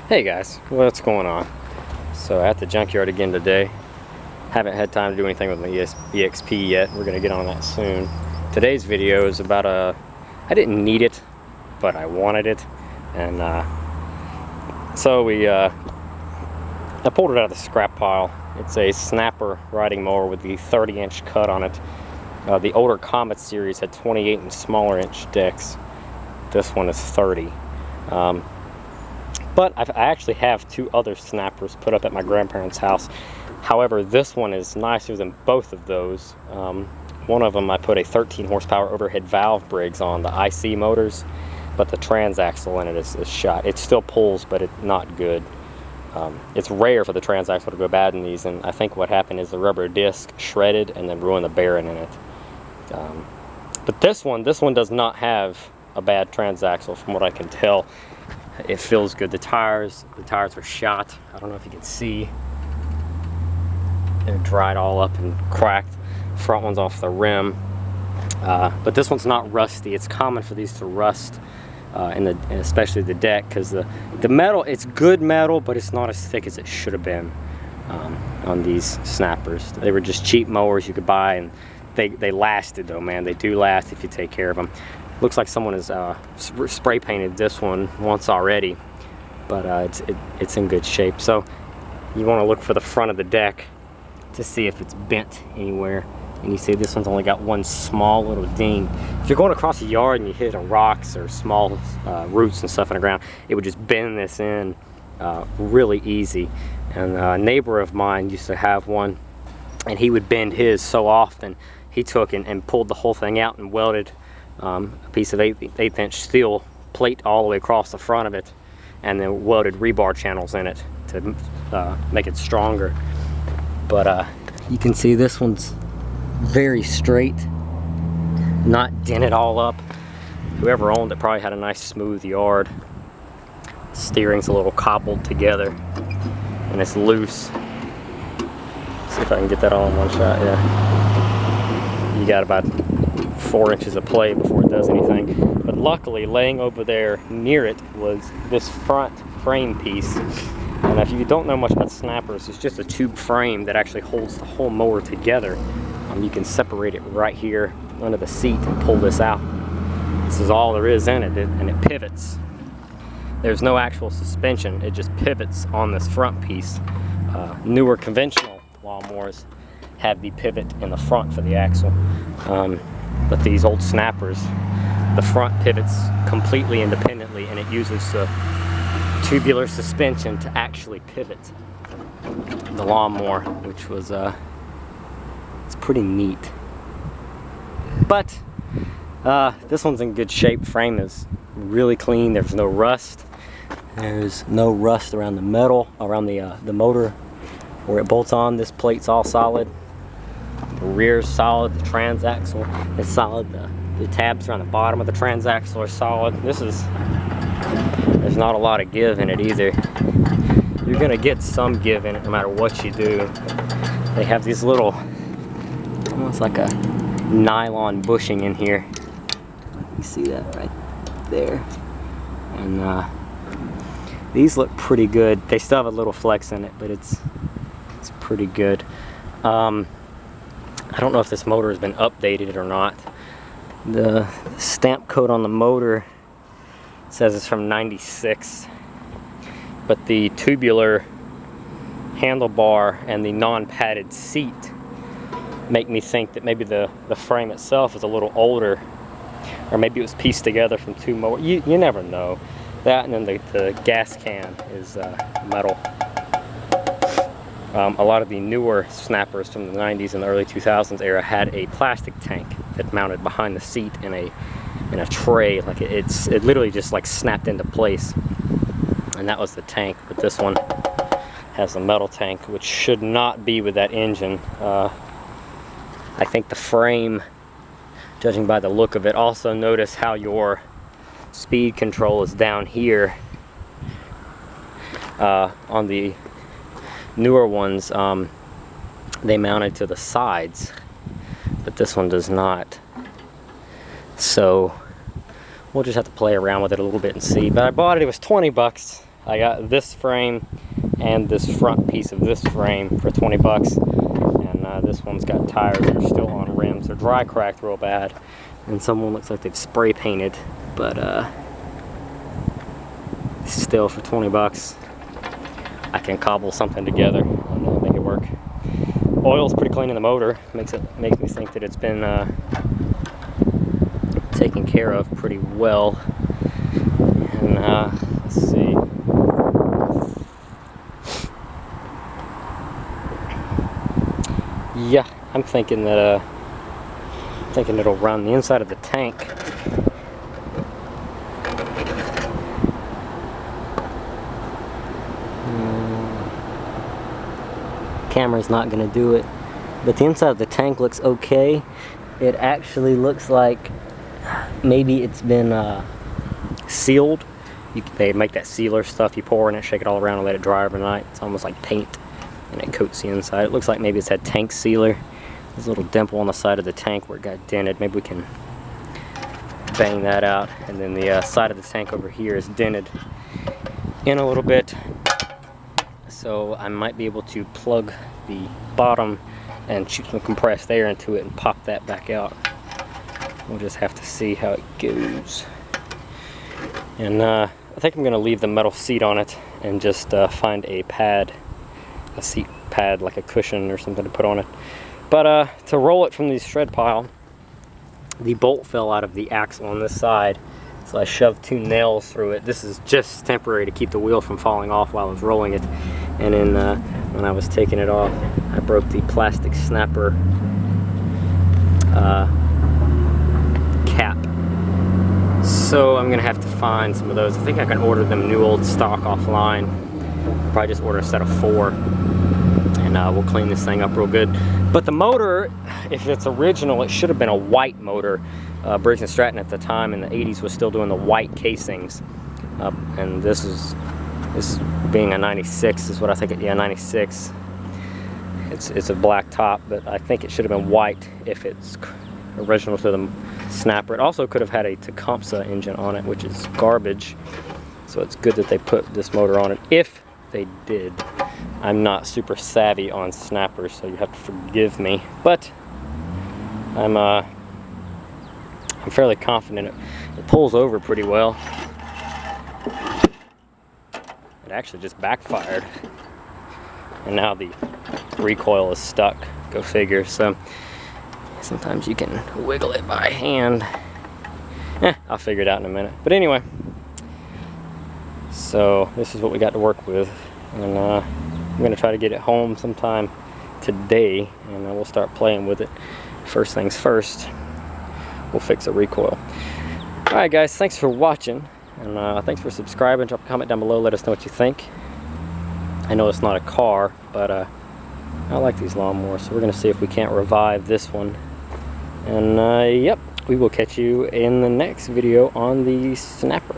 Hey guys, what's going on? So at the junkyard again today. Haven't had time to do anything with my EXP yet. We're gonna get on that soon. Today's video is about I didn't need it, but I wanted it, and so I pulled it out of the scrap pile. It's a snapper riding mower with the 30-inch cut on it. The older Comet series had 28 and smaller inch decks. This one is 30. But I actually have two other snappers put up at my grandparents' house. However, this one is nicer than both of those. One of them I put a 13 horsepower overhead valve Briggs on, the IC motors, but the transaxle in it is shot. It still pulls, but it's not good. It's rare for the transaxle to go bad in these, and I think what happened is the rubber disc shredded and then ruined the bearing in it. But this one does not have a bad transaxle from what I can tell. It feels good. The tires are shot. I don't know if you can see. They're dried all up and cracked. Front one's off the rim. But this one's not rusty. It's common for these to rust, and especially the deck, because the metal, it's good metal, but it's not as thick as it should have been on these snappers. They were just cheap mowers you could buy, and they lasted though, man. They do last if you take care of them. Looks like someone has spray painted this one once already, but it's in good shape. So you want to look for the front of the deck to see if it's bent anywhere. And you see this one's only got one small little ding. If you're going across the yard and you hit rocks or small roots and stuff in the ground, it would just bend this in really easy. And a neighbor of mine used to have one, and he would bend his so often. He took and pulled the whole thing out and welded a piece of 1/8 inch steel plate all the way across the front of it, and then welded rebar channels in it to make it stronger. But you can see this one's very straight, not dented all up. Whoever owned it probably had a nice smooth yard. Steering's a little cobbled together, and it's loose. See if I can get that all in one shot. Yeah, you got about 4 inches of play before it does anything. But luckily, laying over there near it was this front frame piece. And if you don't know much about snappers, it's just a tube frame that actually holds the whole mower together. You can separate it right here under the seat and pull this out. This is all there is in it, and it pivots. There's no actual suspension, it just pivots on this front piece. Newer conventional lawnmowers have the pivot in the front for the axle. But these old snappers, the front pivots completely independently, and it uses the tubular suspension to actually pivot the lawnmower, which was it's pretty neat. But this one's in good shape. Frame is really clean. There's no rust. There's no rust around the metal, around the motor where it bolts on. This plate's all solid. The rear's solid. The transaxle is solid. The tabs around the bottom of the transaxle are solid. There's not a lot of give in it either. You're gonna get some give in it no matter what you do. They have these little, almost like a nylon bushing in here. You see that right there? And these look pretty good. They still have a little flex in it, but it's pretty good. I don't know if this motor has been updated or not. The stamp code on the motor says it's from '96, but the tubular handlebar and the non-padded seat make me think that maybe the frame itself is a little older, or maybe it was pieced together from two mowers. You never know. That, and then the gas can is metal. A lot of the newer snappers from the 90s and the early 2000s era had a plastic tank that mounted behind the seat in a tray. Like it literally just like snapped into place, and that was the tank. But this one has a metal tank, which should not be with that engine. I think the frame, judging by the look of it. Also notice how your speed control is down here. On the newer ones, they mounted to the sides, but this one does not. So we'll just have to play around with it a little bit and see. But I bought it, it was 20 bucks. I got this frame and this front piece of this frame for 20 bucks. And this one's got tires that are still on rims. They're dry cracked real bad. And someone looks like they've spray painted, but still for 20 bucks, I can cobble something together and make it work. Oil's pretty clean in the motor. Makes me think that it's been taken care of pretty well. And let's see. Yeah, I'm thinking that it'll run the inside of the tank. Camera's not gonna do it, but the inside of the tank looks okay. It actually looks like maybe it's been sealed. They make that sealer stuff, you pour in it, shake it all around and let it dry overnight. It's almost like paint, and it coats the inside. It looks like maybe it's had tank sealer. There's a little dimple on the side of the tank where it got dented. Maybe we can bang that out. And then the side of the tank over here is dented in a little bit. So I might be able to plug the bottom and shoot some compressed air into it and pop that back out. We'll just have to see how it goes. And I think I'm going to leave the metal seat on it and just find a pad, a seat pad, like a cushion or something to put on it. But to roll it from the shred pile, the bolt fell out of the axle on this side. So I shoved 2 nails through it. This is just temporary to keep the wheel from falling off while I was rolling it. And then when I was taking it off, I broke the plastic snapper cap. So I'm gonna have to find some of those. I think I can order them new old stock offline. Probably just order a set of 4. And we'll clean this thing up real good. But the motor, if it's original, it should have been a white motor. Briggs & Stratton at the time in the 80s was still doing the white casings. And this being a 96 is what I think, yeah, 96. It's a black top, but I think it should have been white if it's original to the snapper. It also could have had a Tecumseh engine on it, which is garbage. So it's good that they put this motor on it, if they did. I'm not super savvy on snappers, so you have to forgive me. But I'm fairly confident it pulls over pretty well. It actually just backfired, and now the recoil is stuck. Go figure. So sometimes you can wiggle it by hand. I'll figure it out in a minute. But anyway, so this is what we got to work with, and I'm gonna try to get it home sometime today, and we'll start playing with it. First things first, we'll fix a recoil. Alright guys, thanks for watching, and thanks for subscribing. Drop a comment down below, let us know what you think. I know it's not a car, but I like these lawnmowers, so we're gonna see if we can't revive this one. And yep, we will catch you in the next video on the snapper.